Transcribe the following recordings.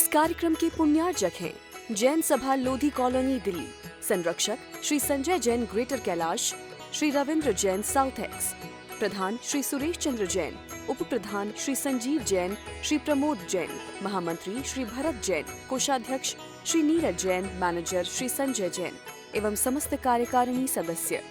इस कार्यक्रम के पुण्यार्जक हैं जैन सभा लोधी कॉलोनी दिल्ली, संरक्षक Shri Sanjay Jain greater Kailash, Shri Ravindra Jain south ex, प्रधान श्री सुरेश चंद्र जैन, उप प्रधान श्री संजीव जैन, श्री प्रमोद जैन, महामंत्री श्री भरत जैन, कोषाध्यक्ष श्री नीरज जैन, मैनेजर श्री संजय जैन एवं समस्त कार्यकारिणी सदस्य।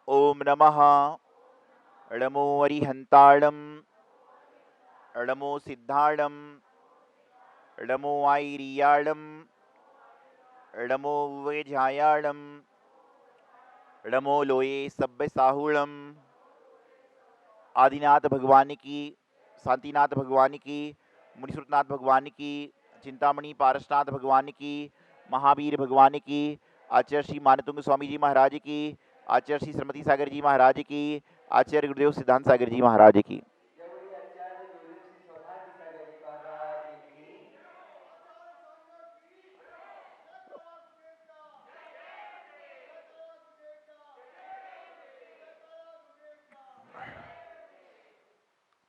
ओम नमः णमो अरिहंताणं णमो सिद्धाणं णमो आईरियाणं णमो वेझायाणं णमो लोये सभ्य साहुणं। आदिनाथ भगवान की, शांतिनाथ भगवान की, मुनिश्रुतनाथ भगवान की, चिंतामणि पारसनाथ भगवान की, महावीर भगवान की, आचार्य श्री मानतुंग स्वामी जी महाराज की, आचार्य श्री श्रीमती सागर जी महाराज की, आचार्य गुरुदेव सिद्धांत सागर जी महाराज की।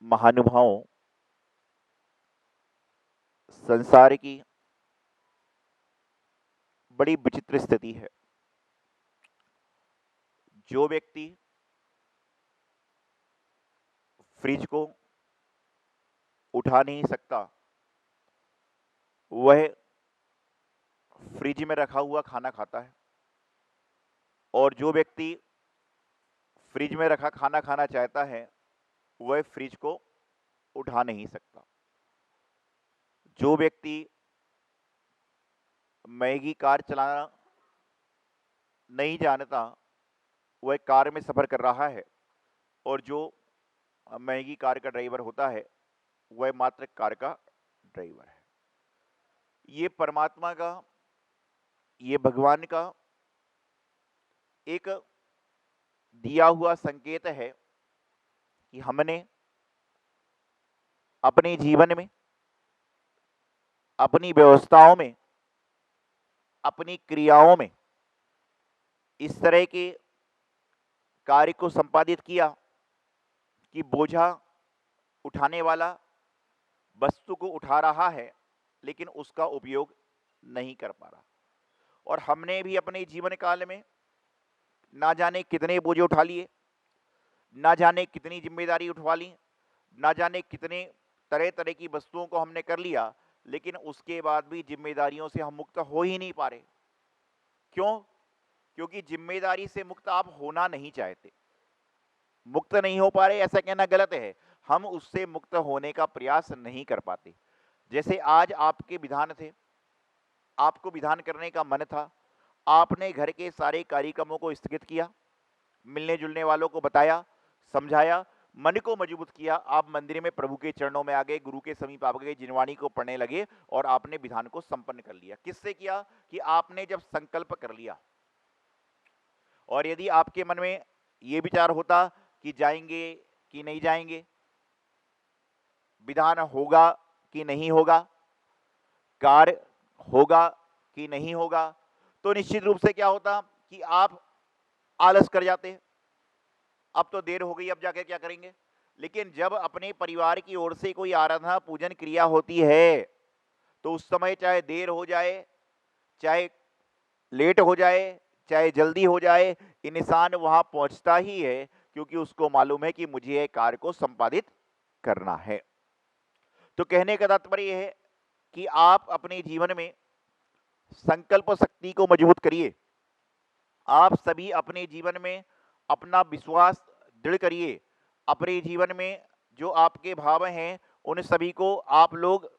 महानुभावों, संसार की बड़ी विचित्र स्थिति है। जो व्यक्ति फ्रिज को उठा नहीं सकता वह फ्रिज में रखा हुआ खाना खाता है, और जो व्यक्ति फ्रिज में रखा खाना खाना चाहता है वह फ्रिज को उठा नहीं सकता। जो व्यक्ति मैगी कार चलाना नहीं जानता वह कार में सफर कर रहा है, और जो मैगी कार का ड्राइवर होता है वह मात्र कार का ड्राइवर है। ये परमात्मा का, ये भगवान का एक दिया हुआ संकेत है कि हमने अपने जीवन में, अपनी व्यवस्थाओं में, अपनी क्रियाओं में इस तरह के कार्य को संपादित किया कि बोझा उठाने वाला वस्तु को उठा रहा है लेकिन उसका उपयोग नहीं कर पा रहा। और हमने भी अपने जीवन काल में ना जाने कितने बोझे उठा लिए, ना जाने कितनी जिम्मेदारी उठवा ली, ना जाने कितने तरह तरह की वस्तुओं को हमने कर लिया, लेकिन उसके बाद भी जिम्मेदारियों से हम मुक्त हो ही नहीं पा रहे। क्यों? क्योंकि जिम्मेदारी से मुक्त आप होना नहीं चाहते। मुक्त नहीं हो पा रहे ऐसा कहना गलत है, हम उससे मुक्त होने का प्रयास नहीं कर पाते। जैसे आज आपके विधान थे, आपको विधान करने का मन था, आपने घर के सारे कार्यक्रमों को स्थगित किया, मिलने जुलने वालों को बताया, समझाया, मन को मजबूत किया, आप मंदिर में प्रभु के चरणों में आ गए, गुरु के समीप आ गए, जिनवाणी को पढ़ने लगे और आपने विधान को संपन्न कर लिया। किससे किया? कि आपने जब संकल्प कर लिया। और यदि आपके मन में ये विचार होता कि जाएंगे, कि नहीं जाएंगे, विधान होगा कि नहीं होगा, कार्य होगा कि नहीं होगा, तो निश्चित रूप से क्या होता कि आप आलस कर जाते। अब तो देर हो गई, अब जाकर क्या करेंगे। लेकिन जब अपने परिवार की ओर से कोई आराधना पूजन क्रिया होती है तो उस समय चाहे देर हो जाए, चाहे लेट हो जाए, चाहे जल्दी हो जाए, इंसान वहां पहुंचता ही है, क्योंकि उसको मालूम है कि मुझे यह कार्य को संपादित करना है। तो कहने का तात्पर्य यह है कि आप अपने जीवन में संकल्प शक्ति को मजबूत करिए। आप सभी अपने जीवन में अपना विश्वास दृढ़ करिए। अपने जीवन में जो आपके भाव हैं उन सभी को आप लोग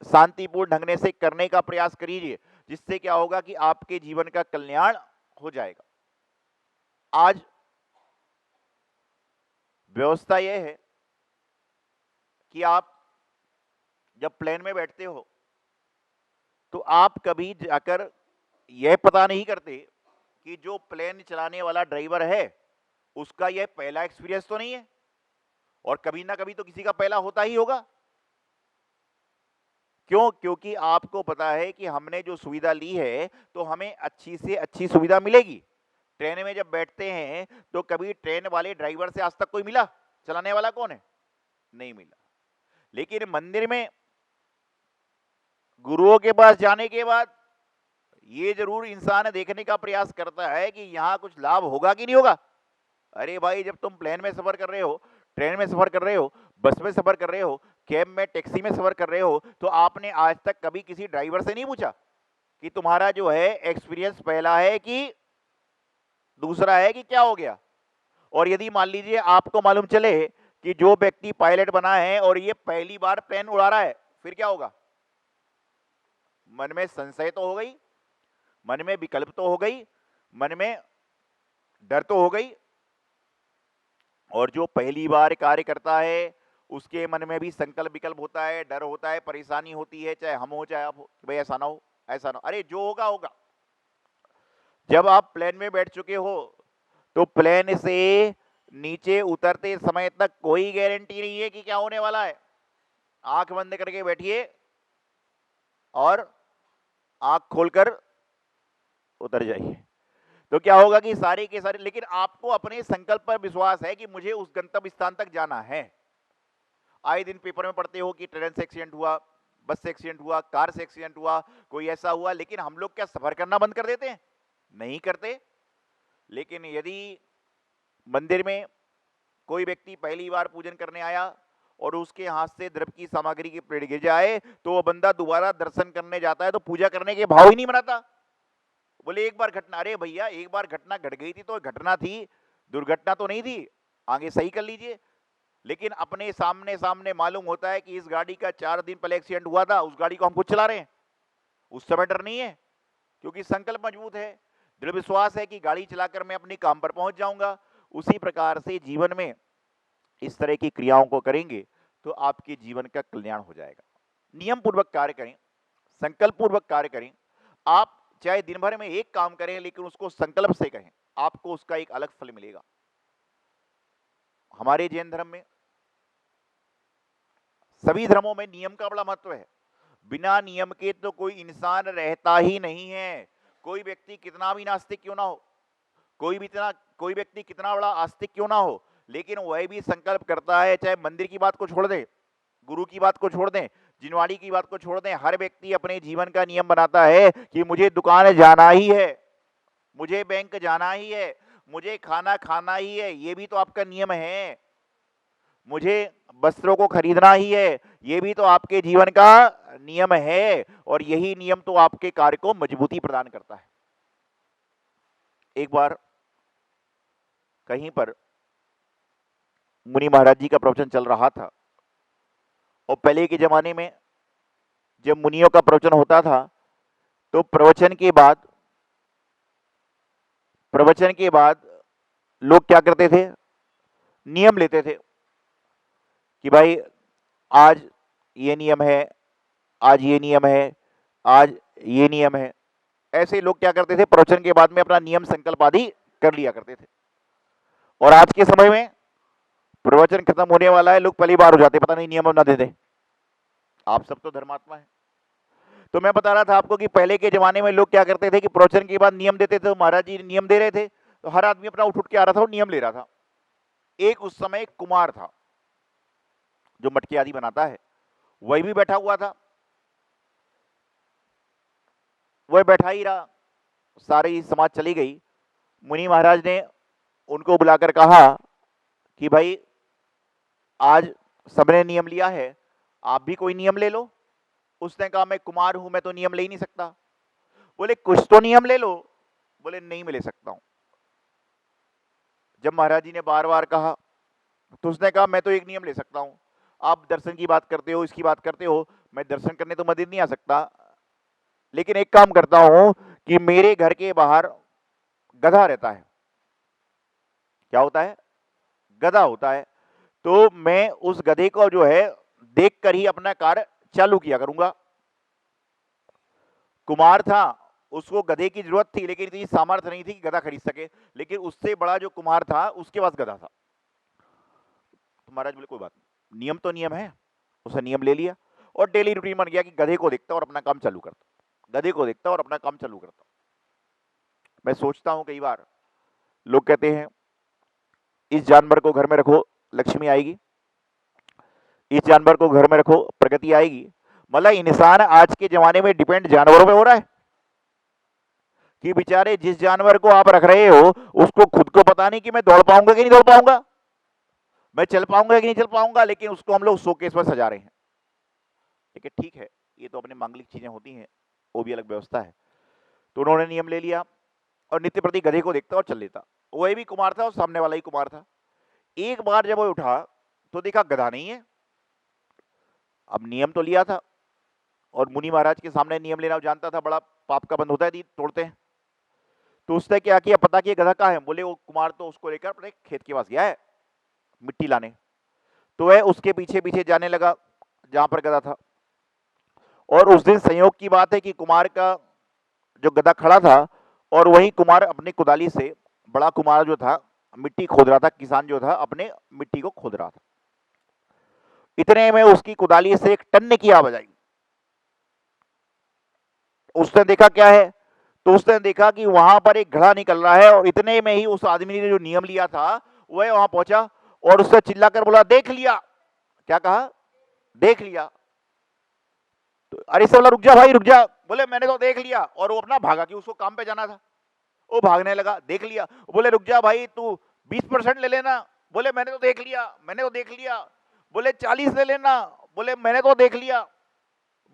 शांतिपूर्ण ढंग से करने का प्रयास करिए, जिससे क्या होगा कि आपके जीवन का कल्याण हो जाएगा। आज व्यवस्था यह है कि आप जब प्लेन में बैठते हो तो आप कभी जाकर यह पता नहीं करते कि जो प्लेन चलाने वाला ड्राइवर है उसका यह पहला एक्सपीरियंस तो नहीं है, और कभी ना कभी तो किसी का पहला होता ही होगा। क्यों? क्योंकि आपको पता है कि हमने जो सुविधा ली है तो हमें अच्छी से अच्छी सुविधा मिलेगी। ट्रेन में जब बैठते हैं तो कभी ट्रेन वाले ड्राइवर से आज तक कोई मिला? चलाने वाला कौन है? नहीं मिला। लेकिन मंदिर में गुरुओं के पास जाने के बाद ये जरूर इंसान देखने का प्रयास करता है कि यहां कुछ लाभ होगा कि नहीं होगा। अरे भाई, जब तुम प्लेन में सफर कर रहे हो, ट्रेन में सफर कर रहे हो, बस में सफर कर रहे हो, कैब में, टैक्सी में सफर कर रहे हो, तो आपने आज तक कभी किसी ड्राइवर से नहीं पूछा कि तुम्हारा जो है एक्सपीरियंस पहला है कि दूसरा है कि क्या हो गया। और यदि मान लीजिए आपको मालूम चले कि जो व्यक्ति पायलट बना है और ये पहली बार प्लेन उड़ा रहा है, फिर क्या होगा? मन में संशय तो हो गई, मन में विकल्प तो हो गई, मन में डर तो हो गई। और जो पहली बार कार्य करता है उसके मन में भी संकल्प विकल्प होता है, डर होता है, परेशानी होती है, चाहे हम हो चाहे आप हो, भाई ऐसा ना हो, ऐसा ना हो। अरे जो होगा होगा। जब आप प्लेन में बैठ चुके हो तो प्लेन से नीचे उतरते समय तक कोई गारंटी नहीं है कि क्या होने वाला है। आंख बंद करके बैठिए और आंख खोलकर उतर जाइए, तो क्या होगा कि सारे के सारे, लेकिन आपको अपने संकल्प पर विश्वास है कि मुझे उस गंतव्य स्थान तक जाना है। आए दिन पेपर में पढ़ते हो कि ट्रेन से एक्सीडेंट हुआ, बस से एक्सीडेंट हुआ, कार से एक्सीडेंट हुआ, कोई ऐसा हुआ, लेकिन हम लोग क्या सफर करना बंद कर देते हैं? नहीं करते। लेकिन यदि मंदिर में कोई व्यक्ति पहली बार पूजन करने आया और उसके हाथ से द्रव्य की सामग्री की प्लेट गिर जाए तो वह बंदा दोबारा दर्शन करने जाता है तो पूजा करने के भाव ही नहीं बनाता। बोले एक बार घटना, अरे भैया एक बार घटना घट गई थी तो घटना थी, दुर्घटना तो नहीं थी, आगे सही कर लीजिए। लेकिन अपने सामने सामने मालूम होता है कि इस गाड़ी का 4 दिन पहले एक्सीडेंट हुआ था, उस गाड़ी को हम खुद चला रहे हैं, उस समय डर नहीं है, क्योंकि संकल्प मजबूत है, दृढ़ विश्वास है कि गाड़ी चलाकर मैं अपने काम पर पहुंच जाऊंगा। उसी प्रकार से जीवन में इस तरह की क्रियाओं को करेंगे तो आपके जीवन का कल्याण हो जाएगा। नियम पूर्वक कार्य करें, संकल्प पूर्वक कार्य करें। आप चाहे दिन भर में एक काम करें लेकिन उसको संकल्प से कहें, आपको उसका एक अलग फल मिलेगा। हमारे जैन धर्म में, सभी धर्मों में नियम का बड़ा महत्व है। बिना नियम के तो कोई इंसान रहता ही नहीं है। कोई व्यक्ति कितना भी नास्तिक क्यों ना हो, कोई व्यक्ति कितना बड़ा आस्तिक क्यों ना हो, लेकिन वह भी संकल्प करता है, चाहे मंदिर की बात को छोड़ दें, गुरु की बात को छोड़ दें, जिनवाड़ी की बात को छोड़ दें, हर व्यक्ति अपने जीवन का नियम बनाता है कि मुझे दुकान जाना ही है, मुझे बैंक जाना ही है, मुझे खाना खाना ही है, ये भी तो आपका नियम है, मुझे वस्त्रों को खरीदना ही है, ये भी तो आपके जीवन का नियम है। और यही नियम तो आपके कार्य को मजबूती प्रदान करता है। एक बार कहीं पर मुनि महाराज जी का प्रवचन चल रहा था, और पहले के जमाने में जब मुनियों का प्रवचन होता था तो प्रवचन के बाद लोग क्या करते थे? नियम लेते थे कि भाई आज ये नियम है, आज ये नियम है, आज ये नियम है। ऐसे लोग क्या करते थे? प्रवचन के बाद में अपना नियम संकल्प आदि कर लिया करते थे। और आज के समय में प्रवचन खत्म होने वाला है, लोग पहली बार हो जाते, पता नहीं नियम ना दे दे। आप सब तो धर्मात्मा है। तो मैं बता रहा था आपको कि पहले के जमाने में लोग क्या करते थे कि प्रवचन के बाद नियम देते थे, तो महाराज जी नियम दे रहे थे तो हर आदमी अपना उठ उठ के आ रहा था और नियम ले रहा था। एक उस समय एक कुमार था जो मटके आदि बनाता है, वही भी बैठा हुआ था। वह बैठा ही रहा, सारी समाज चली गई। मुनि महाराज ने उनको बुलाकर कहा कि भाई आज सबने नियम लिया है, आप भी कोई नियम ले लो। उसने कहा मैं कुमार हूं, मैं तो नियम ले ही नहीं सकता। बोले कुछ तो नियम ले लो। बोले नहीं मैं ले सकता हूं। जब महाराज जी ने बार बार कहा तो उसने कहा मैं तो एक नियम ले सकता हूं, आप दर्शन की बात करते हो, इसकी बात करते हो, मैं दर्शन करने तो मंदिर नहीं आ सकता, लेकिन एक काम करता हूं कि मेरे घर के बाहर गधा रहता है। क्या होता है? गधा होता है। तो मैं उस गधे को जो है देख कर ही अपना कार्य चालू किया करूंगा। कुमार था, उसको गधे की जरूरत थी, लेकिन इतनी सामर्थ्य नहीं थी कि गधा खरीद सके, लेकिन उससे बड़ा जो कुमार था उसके पास गधा था। तो महाराज बोले कोई बात नहीं, नियम तो नियम है। उसने नियम ले लिया और डेली रूटीन बन गया कि गधे को देखता और अपना काम चालू करता, गधे को देखता और अपना काम चालू करता। मैं सोचता हूं कई बार लोग कहते हैं इस जानवर को घर में रखो लक्ष्मी आएगी, इस जानवर को घर में रखो प्रगति आएगी। मतलब इंसान आज के जमाने में डिपेंड जानवरों पे हो रहा है कि बेचारे जिस जानवर को आप रख रहे हो उसको खुद को पता नहीं कि मैं दौड़ पाऊंगा कि नहीं दौड़ पाऊंगा, मैं चल पाऊंगा कि नहीं चल पाऊंगा, लेकिन उसको हम लोग शोकेस में सजा रहे हैं। लेकिन ठीक है, ये तो अपने मांगलिक चीजें होती हैं, वो भी अलग व्यवस्था है। तो उन्होंने नियम ले लिया और नित्य प्रति गधे को देखता और चल लेता। वही भी कुमार था और सामने वाला ही कुमार था। एक बार जब वो उठा तो देखा गधा नहीं है। अब नियम तो लिया था और मुनि महाराज के सामने नियम लेना जानता था, बड़ा पाप का बंद होता है, तोड़ते हैं। तो उसने क्या किया, पता किया गधा कहाँ है। बोले वो कुमार तो उसको लेकर अपने खेत के पास गया है मिट्टी लाने। तो वह उसके पीछे पीछे जाने लगा जहां पर गधा था। और उस दिन संयोग की बात है कि कुमार का जो गधा खड़ा था और वही कुमार अपनी कुदाली से, बड़ा कुमार जो था मिट्टी खोद रहा था, किसान जो था अपने मिट्टी को खोद रहा था। इतने में उसकी कुदाली से एक टन्ने की आवाज आई। उसने देखा क्या है, तो उसने देखा कि वहां पर एक घड़ा निकल रहा है और इतने में ही उस आदमी ने जो नियम लिया था वह वहां पहुंचा और उससे चिल्लाकर बोला देख लिया। क्या कहा? देख लिया। तो अरे से बोला रुक जा भाई रुक जा। बोले मैंने तो देख लिया। और वो अपना भागा कि उसको काम पे जाना था, वो भागने लगा। देख लिया। बोले रुक जा भाई तू 20% ले लेना। बोले मैंने तो देख लिया, मैंने तो देख लिया। बोले 40 ले लेना। बोले मैंने तो देख लिया।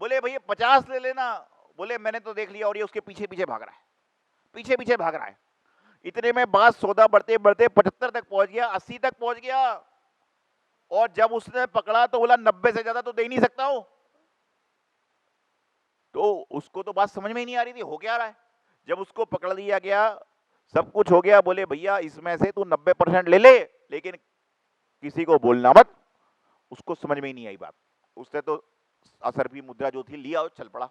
बोले भैया 50 ले लेना। बोले मैंने तो देख लिया। और ये उसके पीछे पीछे भाग रहा है, पीछे पीछे भाग रहा है। इतने में बात सौदा बढ़ते बढ़ते 75 तक पहुंच गया, 80 तक पहुंच गया। और जब उसने पकड़ा तो बोला 90 से ज्यादा तो दे ही नहीं सकता हूं। तो उसको तो बात समझ में ही नहीं आ रही थी हो क्या रहा है। जब उसको पकड़ लिया गया, सब कुछ हो गया, बोले भैया इसमें से तू 90% ले ले, लेकिन किसी को बोलना मत। उसको समझ में ही नहीं आई बात। उसने तो असरफी मुद्रा जो थी लिया और चल पड़ा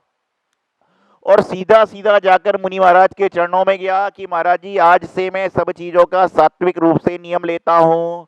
और सीधा सीधा जाकर मुनि महाराज के चरणों में गया कि महाराज जी आज से मैं सब चीजों का सात्विक रूप से नियम लेता हूं,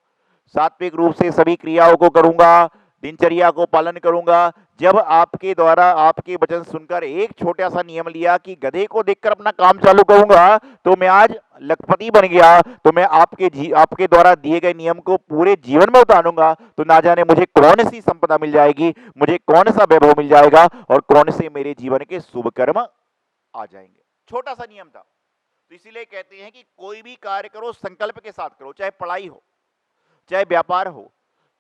सात्विक रूप से सभी क्रियाओं को करूंगा, दिनचर्या को पालन करूंगा। जब आपके द्वारा आपके वचन सुनकर एक छोटा सा नियम लिया कि गधे को देखकर अपना काम चालू करूंगा, तो मैं आज लखपति बन गया। तो मैं आपके द्वारा दिए गए नियम को पूरे जीवन में उतारूंगा, तो ना जाने मुझे कौन सी संपदा मिल जाएगी, मुझे कौन सा वैभव मिल जाएगा और कौन से मेरे जीवन के शुभ कर्म आ जाएंगे। छोटा सा नियम था। तो इसीलिए कहते हैं कि कोई भी कार्य करो संकल्प के साथ करो, चाहे पढ़ाई हो, चाहे व्यापार हो,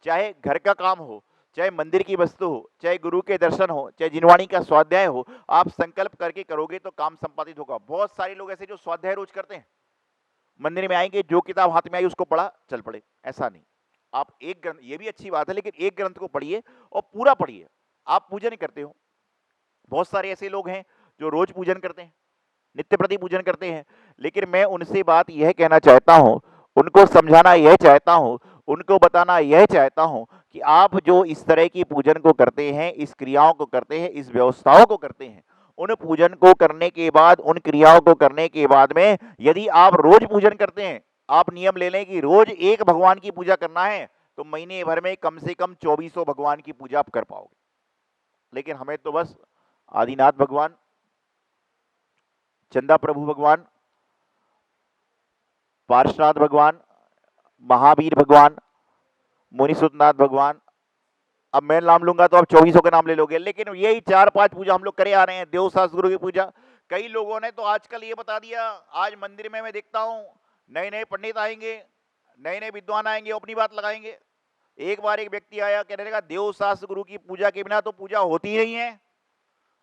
चाहे घर का काम हो, चाहे मंदिर की वस्तु हो, चाहे गुरु के दर्शन हो, चाहे जिनवाणी का स्वाध्याय हो। आप संकल्प करके करोगे तो काम संपादित होगा। बहुत सारे लोग ऐसे जो स्वाध्याय रोज करते हैं, मंदिर में आएंगे, जो किताब हाथ में आई उसको पढ़ा चल पड़े, ऐसा नहीं। आप एक ग्रंथ, ये भी अच्छी बात है, लेकिन एक ग्रंथ को पढ़िए और पूरा पढ़िए। आप पूजन करते हो, बहुत सारे ऐसे लोग हैं जो रोज पूजन करते हैं, नित्य प्रति पूजन करते हैं, लेकिन मैं उनसे बात यह कहना चाहता हूं, उनको समझाना यह चाहता हूं, उनको बताना यह चाहता हूं कि आप जो इस तरह की पूजन को करते हैं, इस क्रियाओं को करते हैं, इस व्यवस्थाओं को करते हैं, उन पूजन को करने के बाद, उन क्रियाओं को करने के बाद में यदि आप रोज पूजन करते हैं, आप नियम ले लें कि रोज एक भगवान की पूजा करना है, तो महीने भर में कम से कम 2400 भगवान की पूजा आप कर पाओगे। लेकिन हमें तो बस आदिनाथ भगवान, चंदा प्रभु भगवान, पार्श्वनाथ भगवान, महावीर भगवान, मुनिसुतनाथ भगवान, अब मैं नाम लूंगा तो आप 2400 के नाम ले लोगे। लेकिन यही 4-5 पूजा हम लोग करे आ रहे हैं। देव शास्त्र गुरु की पूजा, कई लोगों ने तो आजकल ये बता दिया, आज मंदिर में मैं देखता हूं नए नए पंडित आएंगे, नए नए विद्वान आएंगे, अपनी बात लगाएंगे। एक बार एक व्यक्ति आया, कहने लगा देव शास्त्र गुरु की पूजा के बिना तो पूजा होती ही नहीं है।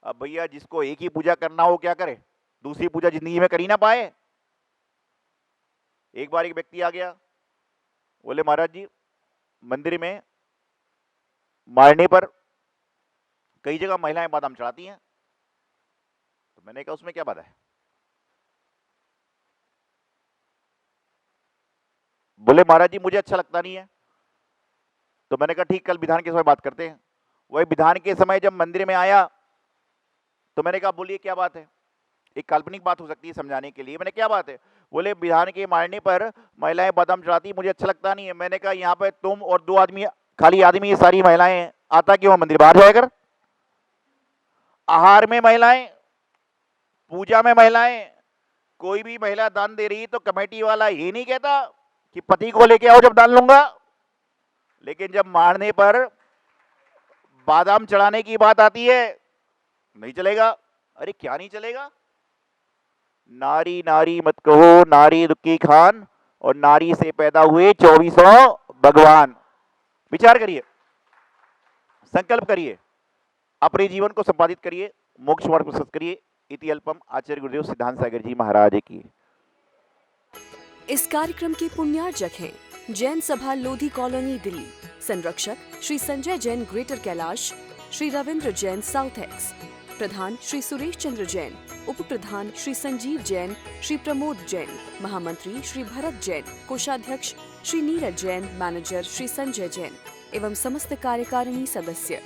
अब भैया जिसको एक ही पूजा करना हो क्या करे, दूसरी पूजा जिंदगी में कर ही ना पाए। एक बार एक व्यक्ति आ गया, बोले महाराज जी मंदिर में मारने पर कई जगह महिलाएं बादाम चढ़ाती हैं। तो मैंने कहा उसमें क्या बात है। बोले महाराज जी मुझे अच्छा लगता नहीं है। तो मैंने कहा ठीक, कल विधान के समय बात करते हैं। वही विधान के समय जब मंदिर में आया तो मैंने कहा बोलिए क्या बात है, एक काल्पनिक बात हो सकती है समझाने के लिए। मैंने क्या बात है, बोले विधान के मारने पर महिलाएं बादाम चढ़ाती, मुझे अच्छा लगता नहीं है। मैंने कहा यहाँ पे तुम और 2 आदमी, खाली आदमी, ये सारी महिलाएं, आता क्यों मंदिर बाहर जाया कर। आहार में महिलाएं, पूजा में महिलाएं, कोई भी महिला दान दे रही तो कमेटी वाला ये नहीं कहता कि पति को लेके आओ जब दान लूंगा। लेकिन जब मारने पर बादाम चढ़ाने की बात आती है, नहीं चलेगा। अरे क्या नहीं चलेगा, नारी नारी मत कहो, नारी दुखी खान, और नारी से पैदा हुए 2400 भगवान। विचार करिए, संकल्प करिए, अपने जीवन को संपादित करिए, मोक्ष मार्ग को प्रशस्त करिए। इति अल्पम। आचार्य गुरुदेव सिद्धांत सागर जी महाराज की। इस कार्यक्रम के पुण्यार्जक हैं जैन सभा लोधी कॉलोनी दिल्ली, संरक्षक Shri Sanjay Jain greater Kailash, Shri Ravindra Jain south ex, प्रधान श्री सुरेश चंद्र जैन, उप प्रधान श्री संजीव जैन, श्री प्रमोद जैन, महामंत्री श्री भरत जैन, कोषाध्यक्ष श्री नीरज जैन, मैनेजर श्री संजय जैन एवं समस्त कार्यकारिणी सदस्य।